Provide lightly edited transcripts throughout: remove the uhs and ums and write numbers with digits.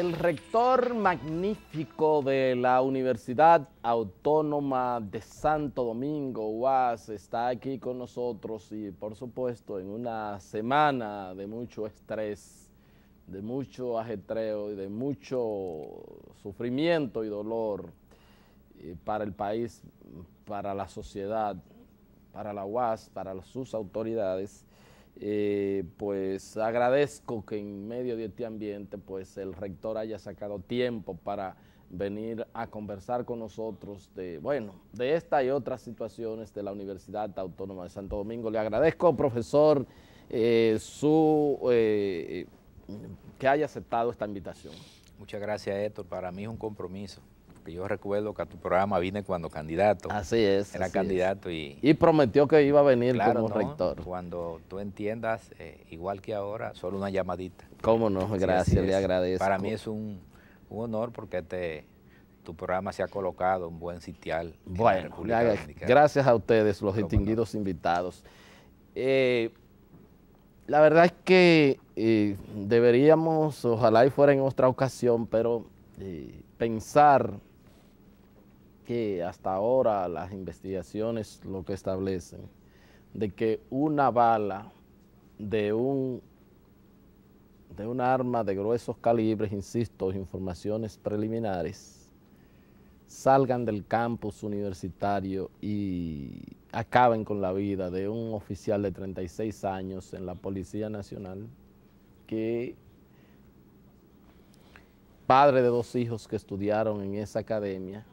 El rector magnífico de la Universidad Autónoma de Santo Domingo, UAS, está aquí con nosotros y por supuesto en una semana de mucho estrés, de mucho ajetreo y de mucho sufrimiento y dolor para el país, para la sociedad, para la UAS, para sus autoridades. Pues agradezco que en medio de este ambiente pues el rector haya sacado tiempo para venir a conversar con nosotros de esta y otras situaciones de la Universidad Autónoma de Santo Domingo. Le agradezco, profesor, que haya aceptado esta invitación. Muchas gracias, Héctor. Para mí es un compromiso. Que yo recuerdo que a tu programa vine cuando candidato. Así es. Era candidato y prometió que iba a venir claro, como rector. Cuando tú entiendas, igual que ahora, solo una llamadita. Cómo no, gracias, le agradezco. Para mí es un honor porque tu programa se ha colocado en buen sitial. Bueno, gracias a ustedes, los distinguidos invitados. La verdad es que deberíamos, ojalá y fuera en otra ocasión, pero pensar que hasta ahora las investigaciones lo que establecen de que una bala de un arma de gruesos calibres, insisto, informaciones preliminares, salgan del campus universitario y acaben con la vida de un oficial de 36 años en la Policía Nacional, que padre de 2 hijos que estudiaron en esa academia,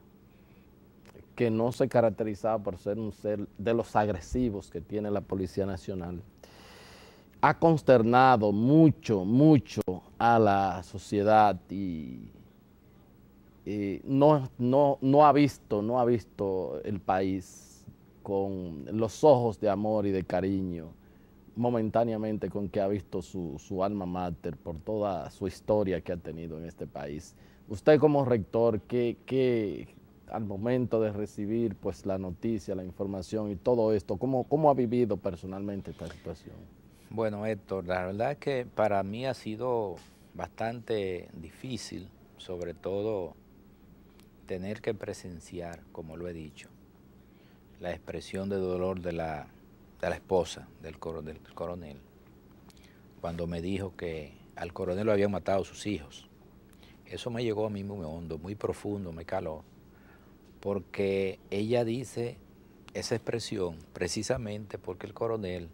que no se caracterizaba por ser un ser de los agresivos que tiene la Policía Nacional, ha consternado mucho a la sociedad y no ha visto el país con los ojos de amor y de cariño momentáneamente con que ha visto su alma mater por toda su historia que ha tenido en este país. Usted como rector, ¿qué al momento de recibir pues la noticia, la información y todo esto, ¿cómo ha vivido personalmente esta situación? Bueno, Héctor, la verdad es que para mí ha sido bastante difícil, sobre todo tener que presenciar, como lo he dicho, la expresión de dolor de la esposa del coronel, cuando me dijo que al coronel lo habían matado sus hijos. Eso me llegó a mí muy hondo, muy profundo, me caló, porque ella dice esa expresión precisamente porque el coronel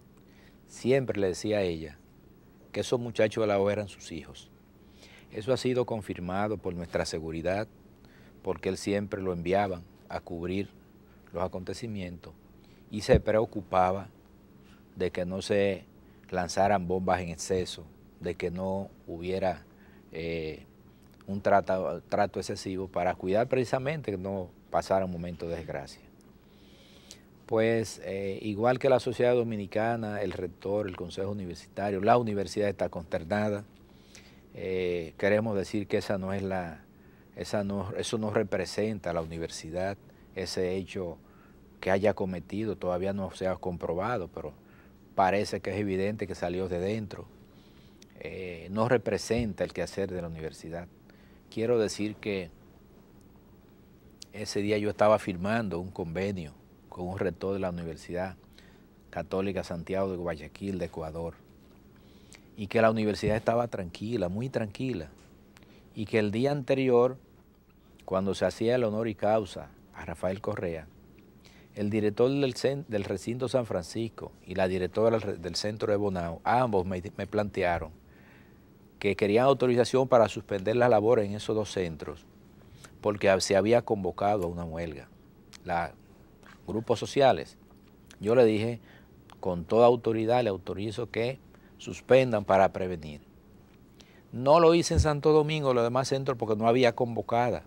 siempre le decía a ella que esos muchachos de la O eran sus hijos. Eso ha sido confirmado por nuestra seguridad, porque él siempre lo enviaban a cubrir los acontecimientos y se preocupaba de que no se lanzaran bombas en exceso, de que no hubiera un trato excesivo para cuidar precisamente que no pasara un momento de desgracia. Pues igual que la sociedad dominicana, el rector, el consejo universitario, la universidad está consternada. Queremos decir que eso no representa a la universidad, ese hecho que haya cometido, todavía no se ha comprobado, pero parece que es evidente que salió de dentro. No representa el quehacer de la universidad. Quiero decir que ese día yo estaba firmando un convenio con un rector de la Universidad Católica Santiago de Guayaquil, de Ecuador, y que la universidad estaba tranquila, muy tranquila, y que el día anterior, cuando se hacía el honor y causa a Rafael Correa, el director del recinto San Francisco y la directora del centro de Bonao, ambos me plantearon que querían autorización para suspender las labores en esos 2 centros, porque se había convocado a una huelga. Grupos sociales. Yo le dije, con toda autoridad le autorizo que suspendan para prevenir. No lo hice en Santo Domingo, los demás centros, porque no había convocada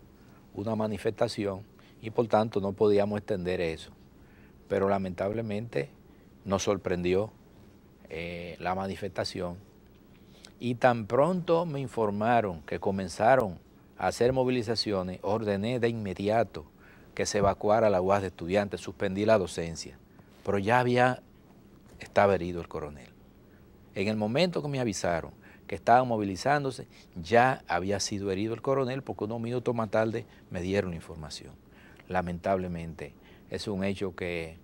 una manifestación y por tanto no podíamos extender eso. Pero lamentablemente nos sorprendió la manifestación y tan pronto me informaron que comenzaron a hacer movilizaciones, ordené de inmediato que se evacuara la UAS de estudiantes, suspendí la docencia, pero ya estaba herido el coronel. En el momento que me avisaron que estaban movilizándose, ya había sido herido el coronel porque unos minutos más tarde me dieron la información. Lamentablemente, es un hecho que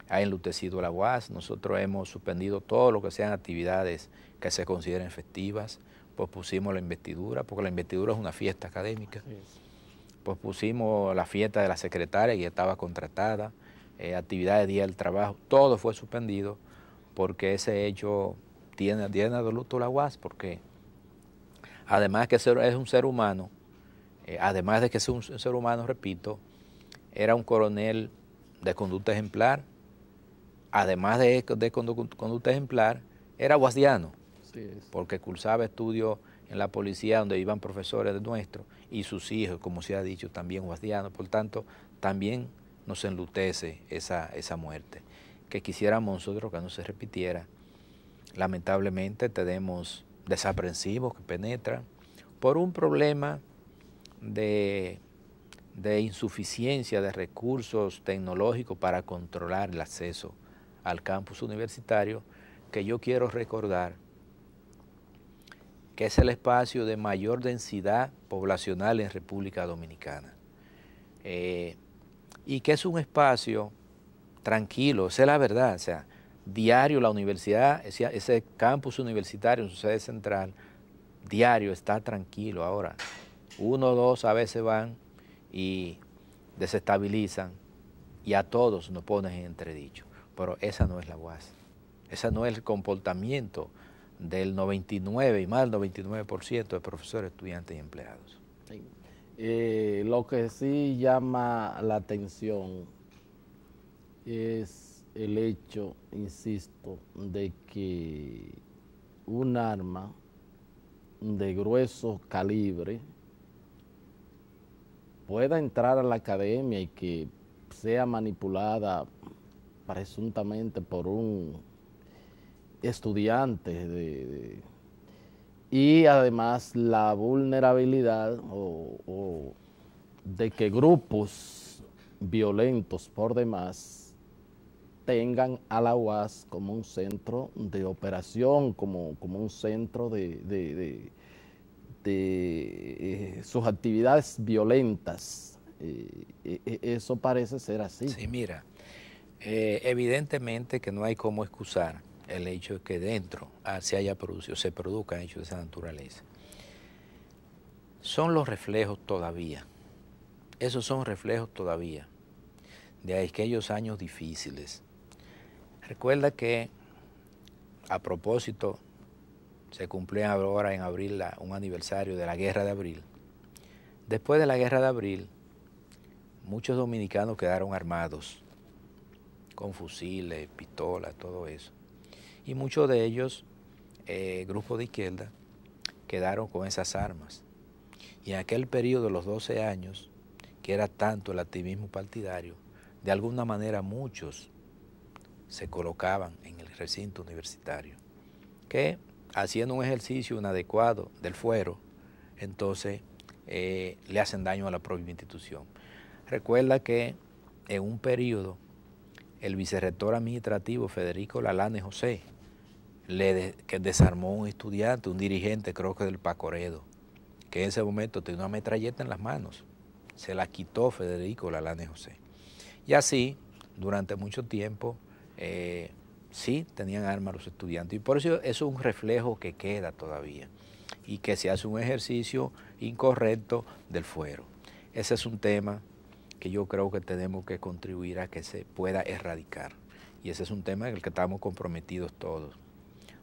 ha enlutecido la UAS. Nosotros hemos suspendido todo lo que sean actividades que se consideren festivas, pospusimos la investidura, porque la investidura es una fiesta académica, pospusimos la fiesta de la secretaria que estaba contratada, actividades de Día del Trabajo, todo fue suspendido porque ese hecho tiene de luto la UAS, porque además que es un ser humano, además de que es un ser humano, repito, era un coronel de conducta ejemplar, además de conducta ejemplar, era guasdiano, porque cursaba estudios en la policía donde iban profesores de nuestros y sus hijos, como se ha dicho, también guasdianos. Por tanto, también nos enlutece esa muerte, que quisiéramos nosotros que no se repitiera. Lamentablemente tenemos desaprensivos que penetran por un problema de insuficiencia de recursos tecnológicos para controlar el acceso al campus universitario, que yo quiero recordar que es el espacio de mayor densidad poblacional en República Dominicana, y que es un espacio tranquilo, esa es la verdad. O sea, diario la universidad, ese campus universitario en su sede central, diario está tranquilo. Ahora, 1 o 2 a veces van y desestabilizan y a todos nos ponen en entredicho. Pero esa no es la UAS, ese no es el comportamiento del 99 y más del 99% de profesores, estudiantes y empleados. Lo que sí llama la atención es el hecho, insisto, de que un arma de grueso calibre pueda entrar a la academia y que sea manipulada presuntamente por un estudiante y además la vulnerabilidad de que grupos violentos por demás tengan a la UAS como un centro de operación, como un centro de sus actividades violentas. Eso parece ser así. Sí, mira, evidentemente que no hay cómo excusar el hecho de que dentro se produzcan hechos de esa naturaleza. Son los reflejos todavía, esos son reflejos todavía de aquellos años difíciles. Recuerda que, a propósito, se cumplió ahora en abril un aniversario de la Guerra de Abril. Después de la Guerra de Abril, muchos dominicanos quedaron armados, con fusiles, pistolas, todo eso. Y muchos de ellos, grupos de izquierda, quedaron con esas armas. Y en aquel periodo de los 12 años, que era tanto el activismo partidario, de alguna manera muchos se colocaban en el recinto universitario, que haciendo un ejercicio inadecuado del fuero, entonces le hacen daño a la propia institución. Recuerda que en un periodo el vicerrector administrativo Federico Lalane José que desarmó a un estudiante, un dirigente, creo que del Pacoredo, que en ese momento tenía una metralleta en las manos. Se la quitó Federico Lalane José. Y así, durante mucho tiempo, sí tenían armas los estudiantes. Y por eso es un reflejo que queda todavía y que se hace un ejercicio incorrecto del fuero. Ese es un tema que yo creo que tenemos que contribuir a que se pueda erradicar. Y ese es un tema en el que estamos comprometidos todos.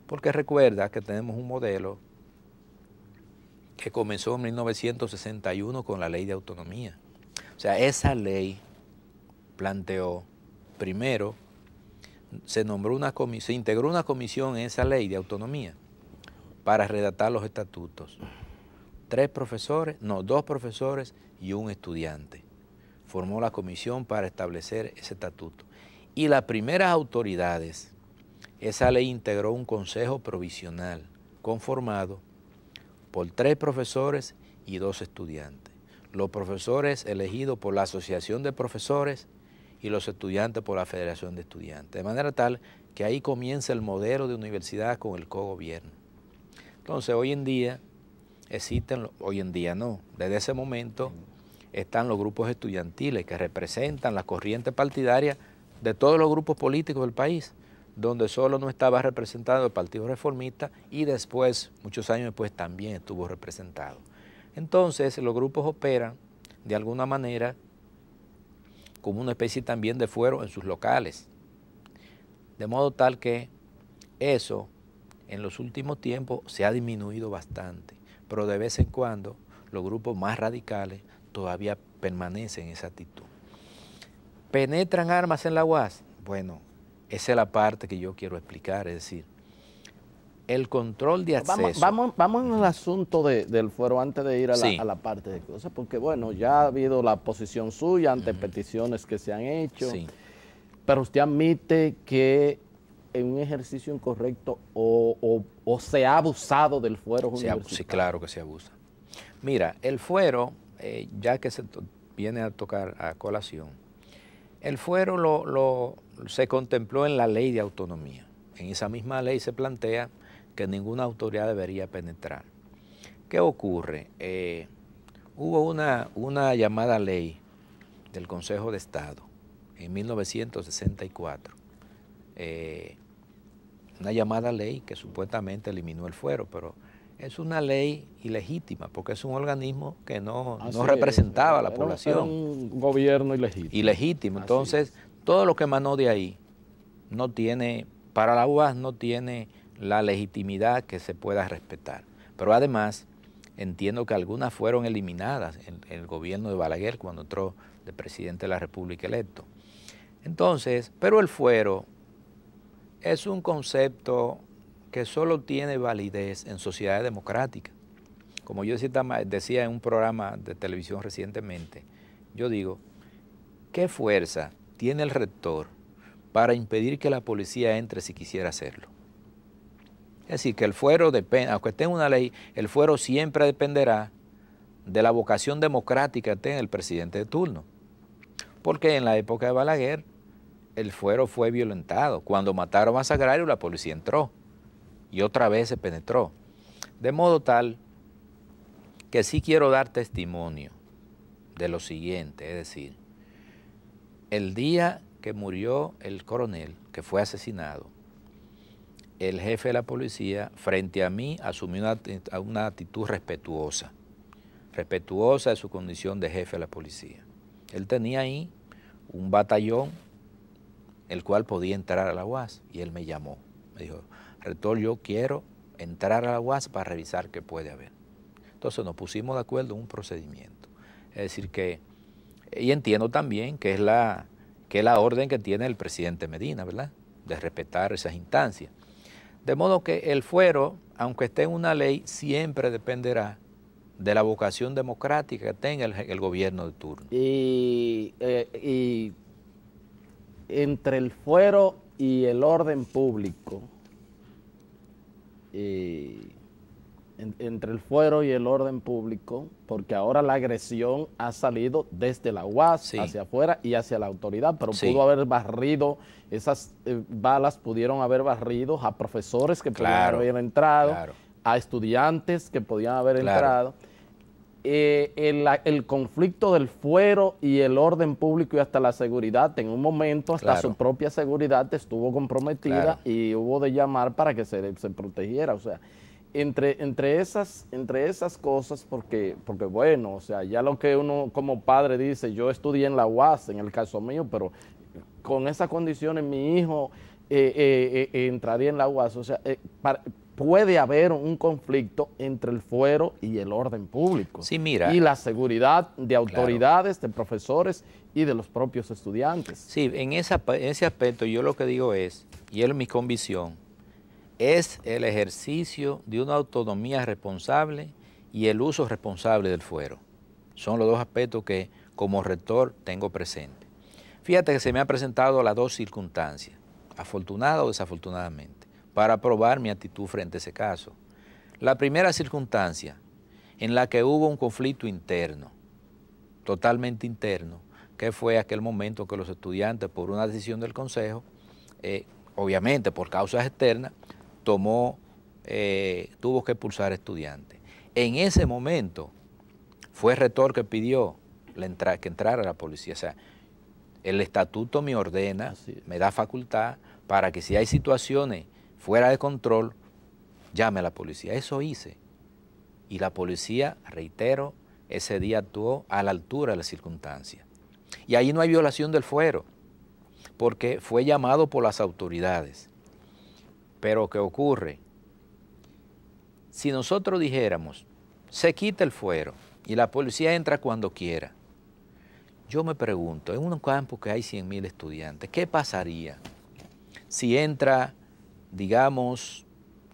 Porque recuerda que tenemos un modelo que comenzó en 1961 con la Ley de Autonomía. O sea, esa ley planteó, primero, se integró una comisión en esa Ley de Autonomía para redactar los estatutos. 2 profesores y un estudiante. Formó la comisión para establecer ese estatuto. Y las primeras autoridades, esa ley integró un consejo provisional conformado por 3 profesores y 2 estudiantes. Los profesores elegidos por la Asociación de Profesores y los estudiantes por la Federación de Estudiantes. De manera tal que ahí comienza el modelo de universidad con el cogobierno. Entonces, hoy en día existen, hoy en día no, desde ese momento están los grupos estudiantiles que representan la corriente partidaria de todos los grupos políticos del país, donde solo no estaba representado el Partido Reformista y después, muchos años después, también estuvo representado. Entonces, los grupos operan de alguna manera como una especie también de fuero en sus locales, de modo tal que eso en los últimos tiempos se ha disminuido bastante, pero de vez en cuando los grupos más radicales todavía permanecen en esa actitud. ¿Penetran armas en la UAS? Bueno, esa es la parte que yo quiero explicar, es decir, el control de acceso. Vamos en el asunto del fuero antes de ir a Sí. la parte de cosas, porque bueno, ya ha habido la posición suya ante peticiones que se han hecho, Sí. pero usted admite que en un ejercicio incorrecto o se ha abusado del fuero universitario. Sí, claro que se abusa. Mira, el fuero, ya que viene a tocar a colación, el fuero se contempló en la ley de autonomía. En esa misma ley se plantea que ninguna autoridad debería penetrar. ¿Qué ocurre? Hubo una llamada ley del Consejo de Estado en 1964, una llamada ley que supuestamente eliminó el fuero, pero es una ley ilegítima porque es un organismo que no representaba a la población. Era un gobierno ilegítimo. Ilegítimo. Entonces, todo lo que emanó de ahí no tiene, para la UAS no tiene la legitimidad que se pueda respetar. Pero además, entiendo que algunas fueron eliminadas en el gobierno de Balaguer cuando entró de presidente de la República electo. Entonces, pero el fuero es un concepto que solo tiene validez en sociedades democráticas. Como yo decía en un programa de televisión recientemente, yo digo, ¿qué fuerza tiene el rector para impedir que la policía entre si quisiera hacerlo? Es decir, que el fuero depende, aunque esté en una ley, el fuero siempre dependerá de la vocación democrática que tenga el presidente de turno. Porque en la época de Balaguer, el fuero fue violentado. Cuando mataron a Sagrario, la policía entró y otra vez se penetró. De modo tal que sí quiero dar testimonio de lo siguiente, es decir, el día que murió el coronel, que fue asesinado, el jefe de la policía, frente a mí, asumió una actitud respetuosa de su condición de jefe de la policía. Él tenía ahí un batallón, el cual podía entrar a la UAS, y él me llamó. Me dijo, rector, yo quiero entrar a la UAS para revisar qué puede haber. Entonces nos pusimos de acuerdo en un procedimiento. Es decir que, y entiendo también que es la orden que tiene el presidente Medina, ¿verdad?, de respetar esas instancias. De modo que el fuero, aunque esté en una ley, siempre dependerá de la vocación democrática que tenga el gobierno de turno. Y entre el fuero y el orden público, entre el fuero y el orden público, porque ahora la agresión ha salido desde la UAS hacia afuera y hacia la autoridad, pero pudo haber barrido, esas balas pudieron haber barrido a profesores que podían haber entrado, a estudiantes que podían haber entrado. El conflicto del fuero y el orden público y hasta la seguridad, en un momento hasta su propia seguridad estuvo comprometida y hubo de llamar para que se protegiera. O sea, entre esas cosas, porque bueno, o sea, ya lo que uno como padre dice, yo estudié en la UAS, en el caso mío, pero con esas condiciones mi hijo entraría en la UAS. O sea, puede haber un conflicto entre el fuero y el orden público. Sí, mira. Y la seguridad de autoridades, de profesores y de los propios estudiantes. Sí, en ese aspecto yo lo que digo es, y es mi convicción, es el ejercicio de una autonomía responsable y el uso responsable del fuero. Son los dos aspectos que como rector tengo presente. Fíjate que se me han presentado las dos circunstancias, afortunada o desafortunadamente, para probar mi actitud frente a ese caso. La primera circunstancia en la que hubo un conflicto interno, totalmente interno, que fue aquel momento que los estudiantes, por una decisión del Consejo, obviamente por causas externas, tomó tuvo que expulsar estudiantes. En ese momento fue el rector que pidió que entrara la policía. O sea, el estatuto me ordena, me da facultad para que si hay situaciones fuera de control, llame a la policía. Eso hice. Y la policía, reitero, ese día actuó a la altura de las circunstancias. Y ahí no hay violación del fuero, porque fue llamado por las autoridades. Pero ¿qué ocurre? Si nosotros dijéramos, se quita el fuero y la policía entra cuando quiera, yo me pregunto, en un campo que hay 100.000 estudiantes, ¿qué pasaría si entra, digamos,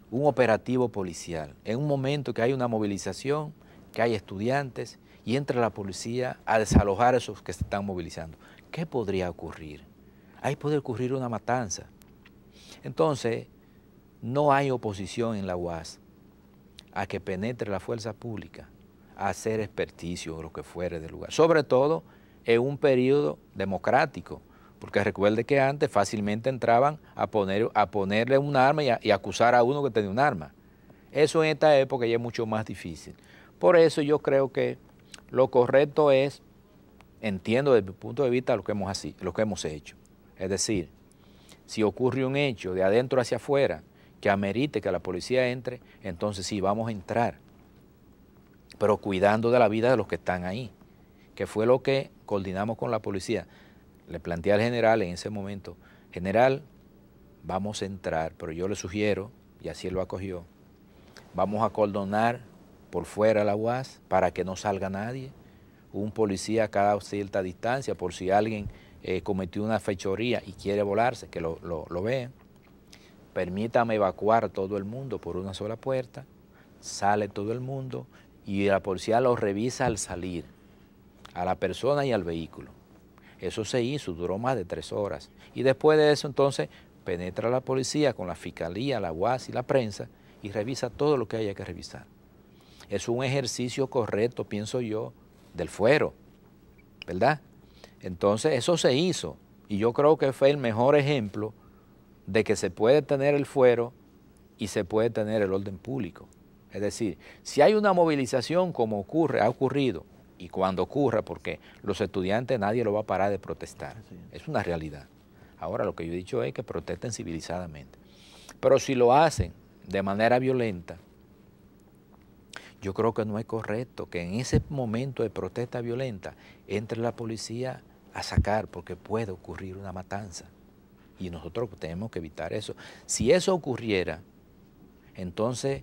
un operativo policial, en un momento que hay una movilización, que hay estudiantes, y entra la policía a desalojar a esos que se están movilizando? ¿Qué podría ocurrir? Ahí puede ocurrir una matanza. Entonces, no hay oposición en la UAS a que penetre la fuerza pública, a hacer experticio o lo que fuere del lugar. Sobre todo en un periodo democrático, porque recuerde que antes fácilmente entraban a ponerle un arma y acusar a uno que tenía un arma. Eso en esta época ya es mucho más difícil. Por eso yo creo que lo correcto es, entiendo desde mi punto de vista lo que hemos hecho. Es decir, si ocurre un hecho de adentro hacia afuera que amerite que la policía entre, entonces sí, vamos a entrar, pero cuidando de la vida de los que están ahí, que fue lo que coordinamos con la policía. Le planteé al general en ese momento, general, vamos a entrar, pero yo le sugiero, y así él lo acogió, vamos a cordonar por fuera la UAS para que no salga nadie, un policía a cada cierta distancia, por si alguien cometió una fechoría y quiere volarse, que lo vean. Permítame evacuar a todo el mundo por una sola puerta, sale todo el mundo y la policía lo revisa al salir, a la persona y al vehículo. Eso se hizo, duró más de 3 horas. Y después de eso entonces penetra la policía con la fiscalía, la UAS y la prensa y revisa todo lo que haya que revisar. Es un ejercicio correcto, pienso yo, del fuero, ¿verdad? Entonces eso se hizo y yo creo que fue el mejor ejemplo de que se puede tener el fuero y se puede tener el orden público. Es decir, si hay una movilización como ha ocurrido, y cuando ocurra, porque los estudiantes nadie lo va a parar de protestar, es una realidad. Ahora lo que yo he dicho es que protesten civilizadamente. Pero si lo hacen de manera violenta, yo creo que no es correcto que en ese momento de protesta violenta entre la policía a sacar, porque puede ocurrir una matanza. Y nosotros tenemos que evitar eso. Si eso ocurriera, entonces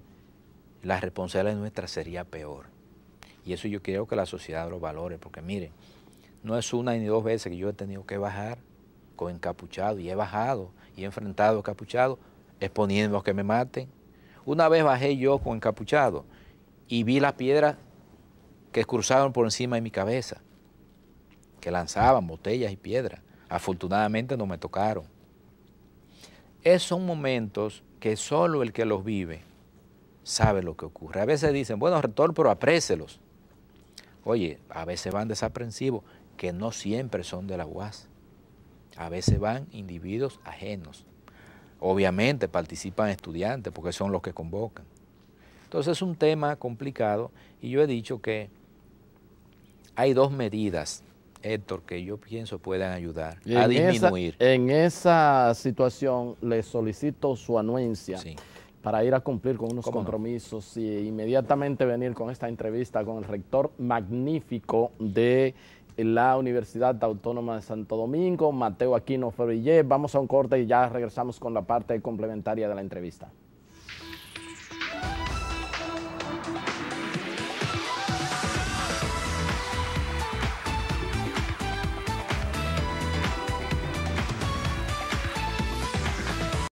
la responsabilidad nuestra sería peor. Y eso yo quiero que la sociedad lo valore, porque miren, no es una ni 2 veces que yo he tenido que bajar con encapuchado, y he bajado y he enfrentado encapuchado, exponiendo a que me maten. Una vez bajé yo con encapuchado y vi las piedras que cruzaban por encima de mi cabeza, que lanzaban botellas y piedras. Afortunadamente no me tocaron. Esos son momentos que solo el que los vive sabe lo que ocurre. A veces dicen, bueno, rector, pero aprécelos. Oye, a veces van desaprensivos, que no siempre son de la UAS. A veces van individuos ajenos. Obviamente participan estudiantes porque son los que convocan. Entonces es un tema complicado y yo he dicho que hay 2 medidas, Héctor, que yo pienso puedan ayudar a disminuir. En esa situación le solicito su anuencia. Sí. Para ir a cumplir con unos compromisos y inmediatamente venir con esta entrevista con el rector magnífico de la Universidad Autónoma de Santo Domingo, Mateo Aquino Febillé. Vamos a un corte y ya regresamos con la parte complementaria de la entrevista.